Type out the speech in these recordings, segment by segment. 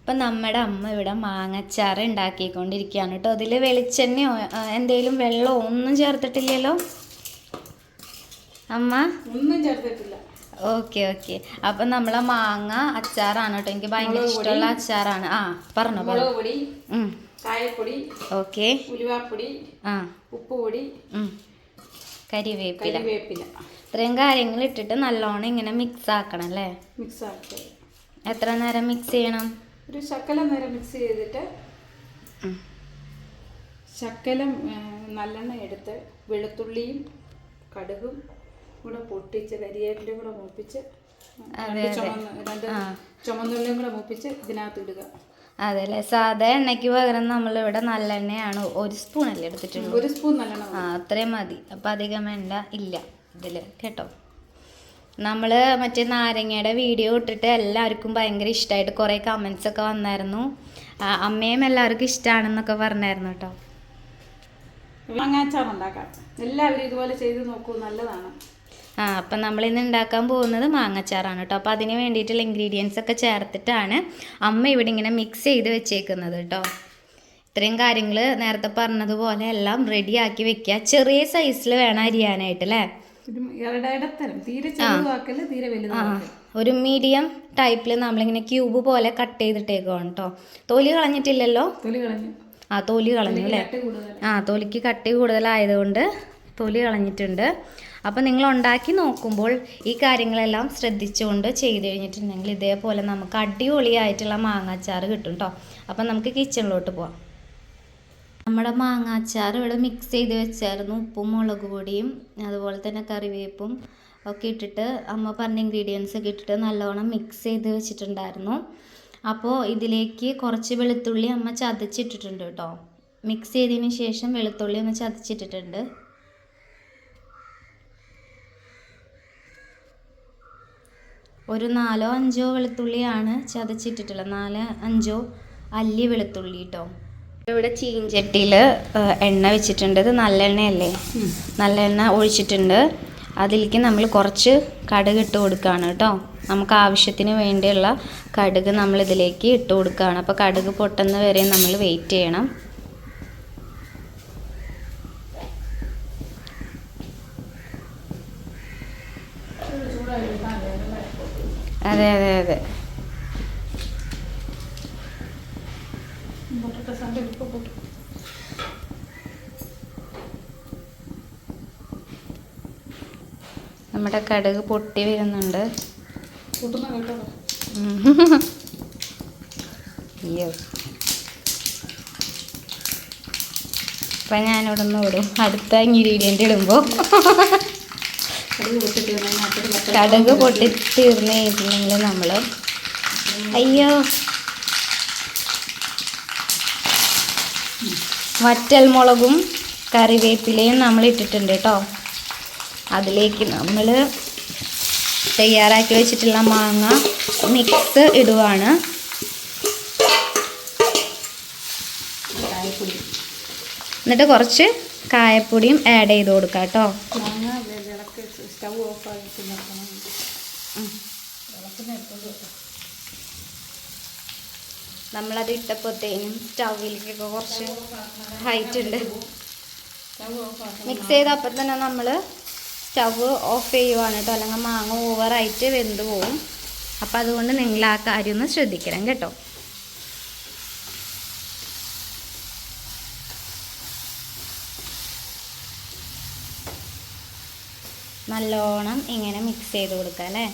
അപ്പം നമ്മുടെ അമ്മ ഇവിടെ മാങ്ങച്ചാർ ഉണ്ടാക്കിക്കൊണ്ടിരിക്കുകയാണ് കേട്ടോ. അതിൽ വെളിച്ചെണ്ണയോ എന്തെങ്കിലും വെള്ളമോ ഒന്നും ചേർത്തിട്ടില്ലല്ലോ അമ്മ? ഒന്നും ചേർത്തിട്ടില്ല. Okay okay. അപ്പം നമ്മളെ മാങ്ങ അച്ചാറാണ് കേട്ടോ. എനിക്ക് ഭയങ്കര ഇഷ്ടമുള്ള അച്ചാറാണ്. ആ പറഞ്ഞോ. മുളക് പൊടി, കായപ്പൊടി, ഓക്കെ, ഉലുവാപ്പൊടി, ഉപ്പുപൊടി, കരിവേപ്പില. ഇത്രയും കാര്യങ്ങൾ ഇട്ടിട്ട് നല്ലോണം ഇങ്ങനെ മിക്സ് ആക്കണം അല്ലേ? മിക്സ് ആക്കി എത്ര നേരം മിക്സ് ചെയ്യണം? ഒരു ശകലം നേരം മിക്സ് ചെയ്തിട്ട് ശകലം നല്ലെണ്ണ എടുത്ത് വെളുത്തുള്ളിയും കടുകും കൂടെ പൊട്ടിച്ച് കരിവേപ്പിലയും കൂടെ മൂപ്പിച്ച് ചുമന്നുള്ളിയും കൂടെ മൂപ്പിച്ച് ഇതിനകത്ത് ഇടുക. അതെ അല്ലേ? സാധാ എണ്ണയ്ക്ക് പകരം നമ്മളിവിടെ നല്ലെണ്ണയാണ് 1 സ്പൂൺ അല്ലേ എടുത്തിട്ടുള്ളൂ? 1 സ്പൂൺ നല്ലെണ്ണ. അത്രയും മതി. അപ്പം അധികം എണ്ണ ഇല്ല ഇതിൽ കേട്ടോ. നമ്മൾ മറ്റേ നാരങ്ങയുടെ വീഡിയോ ഇട്ടിട്ട് എല്ലാവർക്കും ഭയങ്കര ഇഷ്ടമായിട്ട് കുറേ കമൻസ് ഒക്കെ വന്നായിരുന്നു. അമ്മയും എല്ലാവർക്കും ഇഷ്ടമാണെന്നൊക്കെ പറഞ്ഞായിരുന്നു കേട്ടോ. മാങ്ങാച്ചാർ ഉണ്ടാക്കാം, എല്ലാവരും ഇതുപോലെ ചെയ്ത് നോക്കൂ, നല്ലതാണ്. അപ്പം നമ്മളിന്ന് ഉണ്ടാക്കാൻ പോകുന്നത് മാങ്ങച്ചാറാണ് കേട്ടോ. അപ്പോൾ അതിന് വേണ്ടിയിട്ടുള്ള ഇൻഗ്രീഡിയൻസ് ഒക്കെ ചേർത്തിട്ടാണ് അമ്മ ഇവിടെ ഇങ്ങനെ മിക്സ് ചെയ്ത് വെച്ചേക്കുന്നത് കേട്ടോ. ഇത്രയും കാര്യങ്ങൾ നേരത്തെ പറഞ്ഞതുപോലെ എല്ലാം റെഡിയാക്കി വെക്കുക. ചെറിയ സൈസിൽ വേണം അരിയാനായിട്ട് അല്ലേ? ഒരു മീഡിയം ടൈപ്പിൽ നമ്മളിങ്ങനെ ക്യൂബ് പോലെ കട്ട് ചെയ്തിട്ടേക്കുവാണ് കേട്ടോ. തൊലി കളഞ്ഞിട്ടില്ലല്ലോ? തൊലി കളഞ്ഞു അല്ലേ? തൊലിക്ക് കട്ടി കൂടുതലായതുകൊണ്ട് തൊലി കളഞ്ഞിട്ടുണ്ട്. അപ്പോൾ നിങ്ങൾ ഉണ്ടാക്കി നോക്കുമ്പോൾ ഈ കാര്യങ്ങളെല്ലാം ശ്രദ്ധിച്ചുകൊണ്ട് ചെയ്ത് കഴിഞ്ഞിട്ടുണ്ടെങ്കിൽ ഇതേപോലെ നമുക്ക് അടിപൊളിയായിട്ടുള്ള മാങ്ങാച്ചാർ കിട്ടും കേട്ടോ. അപ്പം നമുക്ക് കിച്ചണിലോട്ട് പോവാം. നമ്മുടെ മാങ്ങാച്ചാർ ഇവിടെ മിക്സ് ചെയ്ത് വെച്ചായിരുന്നു. ഉപ്പും മുളക് പൊടിയും അതുപോലെ തന്നെ കറിവേപ്പും ഒക്കെ ഇട്ടിട്ട് അമ്മ പറഞ്ഞ ഇൻഗ്രീഡിയൻസ് ഒക്കെ ഇട്ടിട്ട് നല്ലോണം മിക്സ് ചെയ്ത് വെച്ചിട്ടുണ്ടായിരുന്നു. അപ്പോൾ ഇതിലേക്ക് കുറച്ച് വെളുത്തുള്ളി അമ്മ ചതച്ചിട്ടിട്ടുണ്ട് കേട്ടോ. മിക്സ് ചെയ്തതിന് ശേഷം വെളുത്തുള്ളി ഒന്ന് ചതച്ചിട്ടിട്ടുണ്ട്. ഒരു 4-5 വെളുത്തുള്ളിയാണ് ചതച്ചിട്ടിട്ടുള്ളത്. 4-5 അല്ലി വെളുത്തുള്ളി കേട്ടോ. ഇവിടെ ചീഞ്ചട്ടിയിൽ എണ്ണ വെച്ചിട്ടുണ്ട്. ഇത് നല്ലെണ്ണയല്ലേ? നല്ലെണ്ണ ഒഴിച്ചിട്ടുണ്ട്. അതിലേക്ക് നമ്മൾ കുറച്ച് കടുക് ഇട്ട് കൊടുക്കുകയാണ് കേട്ടോ. നമുക്ക് ആവശ്യത്തിന് വേണ്ടിയുള്ള കടുക് നമ്മൾ ഇതിലേക്ക് ഇട്ട് കൊടുക്കുകയാണ്. അപ്പോൾ കടുക് പൊട്ടുന്ന വരെ നമ്മൾ വെയിറ്റ് ചെയ്യണം. അതെ അതെ അതെ. നമ്മുടെ കടുക് പൊട്ടി വരുന്നുണ്ട്. അയ്യോ, അപ്പം ഞാനിവിടെ നിന്ന് വിടും അടുത്ത ഇൻഗ്രീഡിയൻ്റ് ഇടുമ്പോൾ. കടുക് പൊട്ടി തീർന്നു കഴിഞ്ഞിട്ടുണ്ടെങ്കിൽ നമ്മൾ അയ്യോ വറ്റൽ മുളകും കറിവേപ്പിലയും നമ്മൾ ഇട്ടിട്ടുണ്ട് കേട്ടോ. അതിലേക്ക് നമ്മൾ തയ്യാറാക്കി വെച്ചിട്ടുള്ള മാങ്ങ മിക്സ് ഇടുവാണ്. എന്നിട്ട് കുറച്ച് കായപ്പൊടിയും ആഡ് ചെയ്ത് കൊടുക്കാം കേട്ടോ. നമ്മളത് ഇട്ടപ്പോഴത്തേനും സ്റ്റൗവിലേക്കൊക്കെ കുറച്ച് ഹൈറ്റ് ഉണ്ട്. മിക്സ് ചെയ്തപ്പോൾ തന്നെ നമ്മൾ സ്റ്റവ് ഓഫ് ചെയ്യുവാണ് കേട്ടോ, അല്ലെങ്കിൽ മാങ്ങ ഓവറായിട്ട് വെന്ത് പോവും. അപ്പം അതുകൊണ്ട് നിങ്ങൾ ആ കാര്യം ഒന്ന് ശ്രദ്ധിക്കണം കേട്ടോ. നല്ലോണം ഇങ്ങനെ മിക്സ് ചെയ്ത് കൊടുക്കുക അല്ലേ?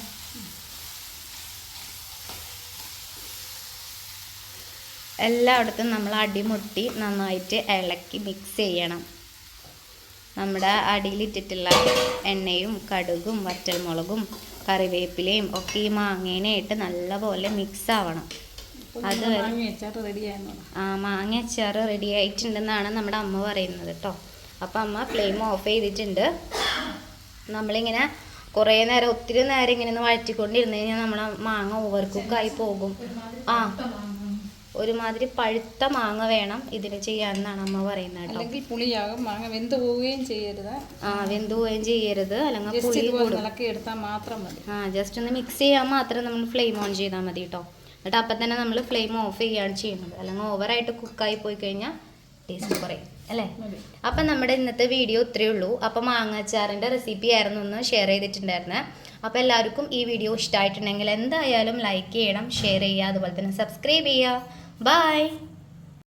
എല്ലായിടത്തും നമ്മൾ അടിമുട്ടി നന്നായിട്ട് ഇളക്കി മിക്സ് ചെയ്യണം. നമ്മുടെ അടിയിലിട്ടിട്ടുള്ള എണ്ണയും കടുകും വറ്റൽമുളകും കറിവേപ്പിലയും ഒക്കെ ഈ മാങ്ങേനായിട്ട് നല്ലപോലെ മിക്സ് ആവണം. അത് മാങ്ങ അച്ചാർ റെഡി ആയിട്ടുണ്ടെന്നാണ് നമ്മുടെ അമ്മ പറയുന്നത് കേട്ടോ. അപ്പം അമ്മ ഫ്ലെയിം ഓഫ് ചെയ്തിട്ടുണ്ട്. നമ്മളിങ്ങനെ കുറേ നേരം ഒത്തിരി നേരം ഇങ്ങനെ ഒന്ന് വഴറ്റിക്കൊണ്ടിരുന്ന് കഴിഞ്ഞാൽ നമ്മളെ മാങ്ങ ഓവർ കുക്കായി പോകും. ഒരുമാതിരി പഴുത്ത മാങ്ങ വേണം ഇതിന് ചെയ്യാനെന്നാണ് അമ്മ പറയുന്നത് കേട്ടോ. അല്ലെങ്കിൽ പുളിയാകും, മാങ്ങ വെന്ത് പോവുകയും ചെയ്യരുത്. വെന്ത് പോവുകയും ചെയ്യരുത്, അല്ലെങ്കിൽ പുളി ഇളക്കി എടുത്താൽ മാത്രം മതി. ജസ്റ്റ് ഒന്ന് മിക്സ് ചെയ്യാൻ മാത്രം നമ്മൾ ഫ്ലെയിം ഓൺ ചെയ്താൽ മതി കേട്ടോ. എന്നിട്ട് അപ്പം തന്നെ നമ്മൾ ഫ്ലെയിം ഓഫ് ചെയ്യുകയാണ് ചെയ്യുന്നത്. അല്ലെങ്കിൽ ഓവറായിട്ട് കുക്കായി പോയി കഴിഞ്ഞാൽ ടേസ്റ്റ് കുറയും അല്ലേ. അപ്പം നമ്മുടെ ഇന്നത്തെ വീഡിയോ ഇത്രയേ ഉള്ളൂ. അപ്പം മാങ്ങാച്ചാറിൻ്റെ റെസിപ്പി ആയിരുന്നു ഒന്ന് ഷെയർ ചെയ്തിട്ടുണ്ടായിരുന്നത്. അപ്പോൾ എല്ലാവർക്കും ഈ വീഡിയോ ഇഷ്ടമായിട്ടുണ്ടെങ്കിൽ എന്തായാലും ലൈക്ക് ചെയ്യണം, ഷെയർ ചെയ്യുക, അതുപോലെ തന്നെ സബ്സ്ക്രൈബ് ചെയ്യുക. ബൈ.